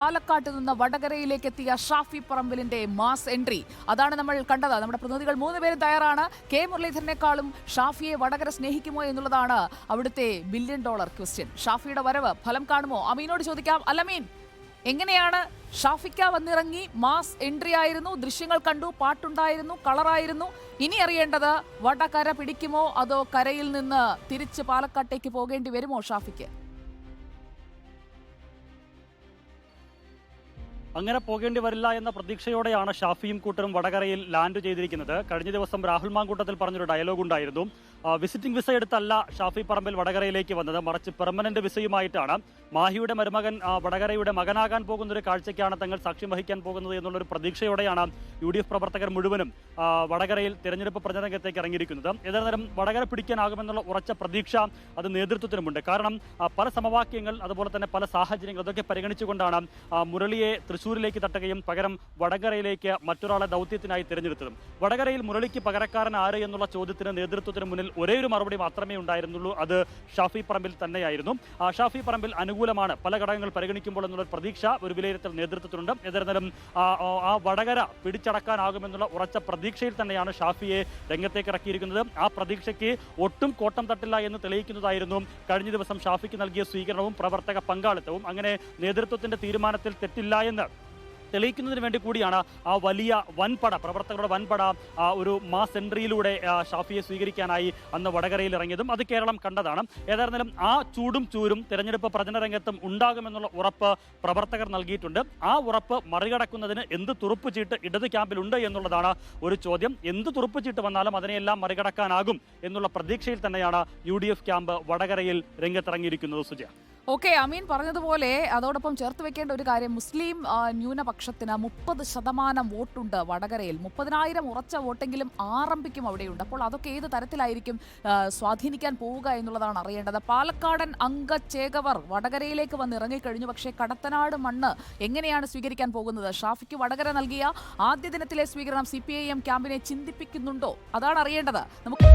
പാലക്കാട്ട് നിന്ന് വടകരയിലേക്ക് എത്തിയ ഷാഫി പറമ്പിലിന്റെ മാസ് എൻട്രി അതാണ് നമ്മൾ കണ്ടത്. നമ്മുടെ പ്രതിനിധികൾ 3 പേരും തയ്യാറാണ്. കെ മുരളീധരനേക്കാളും ഷാഫിയെ വടകര സ്നേഹിക്കുമോ എന്നുള്ളതാണ് അവിടുത്തെ $1 ബില്യൺ ക്വസ്റ്റ്യൻ. ഷാഫിയുടെ വരവ് ഫലം കാണുമോ? അമീനോട് ചോദിക്കാം. അല്ലമീൻ, എങ്ങനെയാണ് ഷാഫിക്ക വന്നിറങ്ങി? മാസ് എൻട്രി ആയിരുന്നു, ദൃശ്യങ്ങൾ കണ്ടു, പാട്ടുണ്ടായിരുന്നു, കളറായിരുന്നു. ഇനി അറിയേണ്ടത് വടകര പിടിക്കുമോ അതോ കരയിൽ നിന്ന് തിരിച്ച് പാലക്കാട്ടേക്ക് പോകേണ്ടി വരുമോ ഷാഫിക്ക്? അങ്ങനെ പോകേണ്ടി വരില്ല എന്ന പ്രതീക്ഷയോടെയാണ് ഷാഫിയും കൂട്ടരും വടകരയിൽ ലാൻഡ് ചെയ്തിരിക്കുന്നത്. കഴിഞ്ഞ ദിവസം രാഹുൽ മാങ്കൂട്ടത്തിൽ പറഞ്ഞൊരു ഡയലോഗ് ഉണ്ടായിരുന്നു. വിസിറ്റിംഗ് വിസ എടുത്തല്ല ഷാഫി പറമ്പിൽ വടകരയിലേക്ക് വന്നത്, മറിച്ച് പെർമനന്റ് വിസയുമായിട്ടാണ്. മാഹിയുടെ മരുമകൻ വടകരയുടെ മകനാകാൻ പോകുന്ന ഒരു കാഴ്ചയ്ക്കാണ് തങ്ങൾ സാക്ഷ്യം വഹിക്കാൻ പോകുന്നത് എന്നുള്ളൊരു പ്രതീക്ഷയോടെയാണ് UDF പ്രവർത്തകർ മുഴുവനും വടകരയിൽ തെരഞ്ഞെടുപ്പ് പ്രചരണരംഗത്തേക്ക് ഇറങ്ങിയിരിക്കുന്നത്. ഏതായാലും വടകര പിടിക്കാനാകുമെന്നുള്ള ഉറച്ച പ്രതീക്ഷ അത് നേതൃത്വത്തിനുമുണ്ട്. കാരണം പല സമവാക്യങ്ങൾ, അതുപോലെ തന്നെ പല സാഹചര്യങ്ങൾ അതൊക്കെ പരിഗണിച്ചുകൊണ്ടാണ് മുരളിയെ തൃശ്ശൂരിലേക്ക് തട്ടുകയും പകരം വടകരയിലേക്ക് മറ്റൊരാളെ ദൗത്യത്തിനായി തിരഞ്ഞെടുത്തതും. വടകരയിൽ മുരളിക്ക് പകരക്കാരൻ ആര് എന്നുള്ള ചോദ്യത്തിന് നേതൃത്വത്തിന് മുന്നിൽ ഒരേ ഒരു മറുപടി മാത്രമേ ഉണ്ടായിരുന്നുള്ളൂ. അത് ഷാഫി പറമ്പിൽ തന്നെയായിരുന്നു. ഷാഫി പറമ്പിൽ അനുകൂലമാണ് പല ഘടകങ്ങൾ പരിഗണിക്കുമ്പോൾ എന്നുള്ള പ്രതീക്ഷ ഒരു വിലയിരുത്തൽ നേതൃത്വത്തിനുണ്ട്. ഏതായാലും ആ വടകര പിടിച്ചടക്കാനാകുമെന്നുള്ള ഉറച്ച പ്രതീക്ഷയിൽ തന്നെയാണ് ഷാഫിയെ രംഗത്തേക്ക് ഇറക്കിയിരിക്കുന്നത്. ആ പ്രതീക്ഷയ്ക്ക് ഒട്ടും കോട്ടം തട്ടില്ല എന്ന് തെളിയിക്കുന്നതായിരുന്നു കഴിഞ്ഞ ദിവസം ഷാഫിക്ക് നൽകിയ സ്വീകരണവും പ്രവർത്തക പങ്കാളിത്തവും. അങ്ങനെ നേതൃത്വത്തിന്റെ തീരുമാനത്തിൽ തെറ്റില്ല എന്ന് തെളിയിക്കുന്നതിന് വേണ്ടി കൂടിയാണ് ആ വലിയ വൻപട, പ്രവർത്തകരുടെ വൻപട ഒരു മാസ് എൻട്രിയിലൂടെ ഷാഫിയെ സ്വീകരിക്കാനായി അന്ന് വടകരയിൽ ഇറങ്ങിയതും. അത് കേരളം കണ്ടതാണ്. ഏതായിരുന്നാലും ആ ചൂടും ചൂരും തെരഞ്ഞെടുപ്പ് പ്രചരണരംഗത്തും ഉണ്ടാകുമെന്നുള്ള ഉറപ്പ് പ്രവർത്തകർ നൽകിയിട്ടുണ്ട്. ആ ഉറപ്പ് മറികടക്കുന്നതിന് എന്ത് തുറുപ്പുചീട്ട് ഇടത് ക്യാമ്പിലുണ്ട് എന്നുള്ളതാണ് ഒരു ചോദ്യം. എന്ത് തുറുപ്പുചീട്ട് വന്നാലും അതിനെയെല്ലാം മറികടക്കാനാകും എന്നുള്ള പ്രതീക്ഷയിൽ തന്നെയാണ് UDF ക്യാമ്പ് വടകരയിൽ രംഗത്തിറങ്ങിയിരിക്കുന്നത്. സുജയ, ഓക്കെ, അമീൻ പറഞ്ഞതുപോലെ അതോടൊപ്പം ചേർത്ത് വെക്കേണ്ട ഒരു കാര്യം, മുസ്ലിം ന്യൂനപക്ഷത്തിന് 30% വോട്ടുണ്ട് വടകരയിൽ. 30,000 ഉറച്ച വോട്ടെങ്കിലും ആറമ്പിക്കും അവിടെയുണ്ട്. അപ്പോൾ അതൊക്കെ ഏത് തരത്തിലായിരിക്കും സ്വാധീനിക്കാൻ പോവുക എന്നുള്ളതാണ് അറിയേണ്ടത്. പാലക്കാടൻ അംഗചേകവർ വടകരയിലേക്ക് വന്ന് ഇറങ്ങിക്കഴിഞ്ഞു. പക്ഷേ കടത്തനാട് മണ്ണ് എങ്ങനെയാണ് സ്വീകരിക്കാൻ പോകുന്നത്? ഷാഫിക്ക് വടകര നൽകിയ ആദ്യ ദിനത്തിലെ സ്വീകരണം CPIM ക്യാമ്പിനെ ചിന്തിപ്പിക്കുന്നുണ്ടോ? അതാണ് അറിയേണ്ടത്. നമുക്ക്